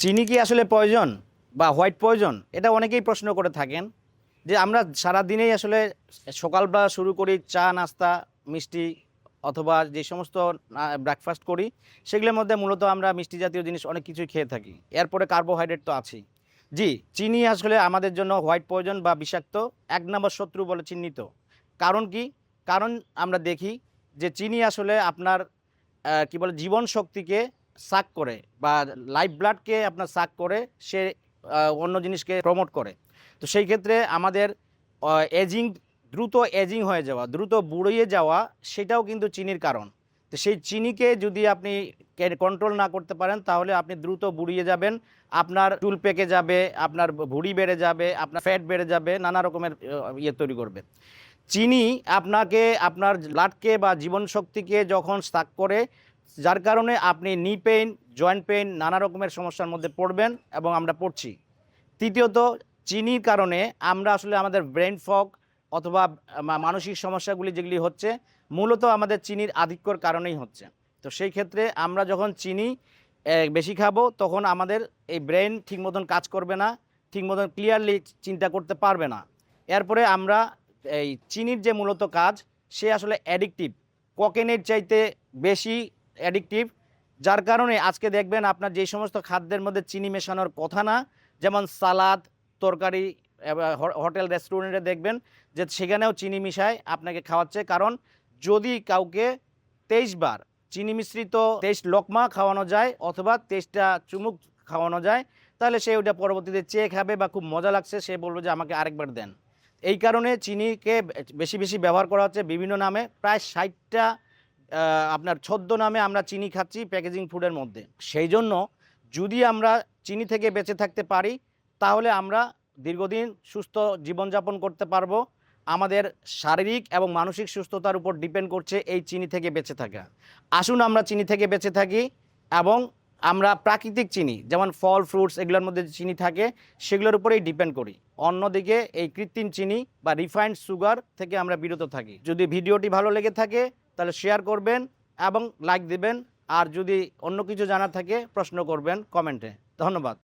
চিনি কি আসলে পয়জন বা হোয়াইট পয়জন, এটা অনেকেই প্রশ্ন করে থাকেন। যে আমরা সারা দিনেই আসলে সকালবেলা শুরু করি চা নাস্তা মিষ্টি অথবা যে সমস্ত ব্রেকফাস্ট করি, সেগুলোর মধ্যে মূলত আমরা মিষ্টি জাতীয় জিনিস অনেক কিছুই খেয়ে থাকি। এরপরে কার্বোহাইড্রেট তো আছেই। জি, চিনি আসলে আমাদের জন্য হোয়াইট পয়জন বা বিষাক্ত, এক নম্বর শত্রু বলে চিহ্নিত। কারণ কি? কারণ আমরা দেখি যে চিনি আসলে আপনার কি বলে জীবন শক্তিকে সাক করে বা লাইফ ব্লাডকে আপনার সাক করে, সে অন্য জিনিসকে প্রমোট করে। তো সেই ক্ষেত্রে আমাদের এজিং, দ্রুত এজিং হয়ে যাওয়া, দ্রুত বুড়িয়ে যাওয়া, সেটাও কিন্তু চিনির কারণ। তো সেই চিনিকে যদি আপনি কন্ট্রোল না করতে পারেন, তাহলে আপনি দ্রুত বুড়িয়ে যাবেন, আপনার চুল পেকে যাবে, আপনার ভুঁড়ি বেড়ে যাবে, আপনার ফ্যাট বেড়ে যাবে, নানা রকমের ইয়ে তৈরি করবে। চিনি আপনাকে আপনার ব্লাডকে বা জীবনশক্তিকে যখন স্টাক করে, যার কারণে আপনি নি পেইন, জয়েন্ট পেইন, নানা রকমের সমস্যার মধ্যে পড়বেন এবং আমরা পড়ছি। তৃতীয়ত, চিনির কারণে আমরা আসলে আমাদের ব্রেন ফগ অথবা মানসিক সমস্যাগুলি যেগুলি হচ্ছে, মূলত আমাদের চিনির আধিক্যর কারণেই হচ্ছে। তো সেই ক্ষেত্রে আমরা যখন চিনি বেশি খাবো, তখন আমাদের এই ব্রেন ঠিক মতন কাজ করবে না, ঠিক মতন ক্লিয়ারলি চিন্তা করতে পারবে না। এরপরে আমরা এই চিনির যে মূলত কাজ, সে আসলে অ্যাডিকটিভ, কোকেনের চাইতে বেশি অ্যাডিকটিভ। যার কারণে আজকে দেখবেন আপনার যে সমস্ত খাদ্যের মধ্যে চিনি মেশানোর কথা না, যেমন সালাদ, তরকারি, হোটেল রেস্টুরেন্টে দেখবেন যে সেখানেও চিনি মিশায় আপনাকে খাওয়াচ্ছে। কারণ যদি কাউকে 23 বার চিনি মিশ্রিত 23 লোকমা খাওয়ানো যায় অথবা 23টা চুমুক খাওয়ানো যায়, তাহলে সে ওটা পরবর্তীতে চেয়ে খাবে বা খুব মজা লাগছে সে বলবে যে আমাকে আরেকবার দেন। এই কারণে চিনিকে বেশি বেশি ব্যবহার করা হচ্ছে বিভিন্ন নামে। প্রায় 60টা আপনার ছদ্মনামে আমরা চিনি খাচ্ছি প্যাকেজিং ফুডের মধ্যে। সেই জন্য যদি আমরা চিনি থেকে বেঁচে থাকতে পারি, তাহলে আমরা দীর্ঘদিন সুস্থ জীবনযাপন করতে পারবো। আমাদের শারীরিক এবং মানসিক সুস্থতার উপর ডিপেন্ড করছে এই চিনি থেকে বেঁচে থাকা। আসুন আমরা চিনি থেকে বেঁচে থাকি এবং আমরা প্রাকৃতিক চিনি, যেমন ফল ফ্রুটস, এগুলোর মধ্যে যে চিনি থাকে সেগুলোর উপরেই ডিপেন্ড করি। অন্যদিকে এই কৃত্রিম চিনি বা রিফাইন্ড সুগার থেকে আমরা বিরত থাকি। যদি ভিডিওটি ভালো লেগে থাকে তাহলে শেয়ার করবেন এবং লাইক দিবেন। আর যদি অন্য কিছু জানার থাকে প্রশ্ন করবেন কমেন্টে। ধন্যবাদ।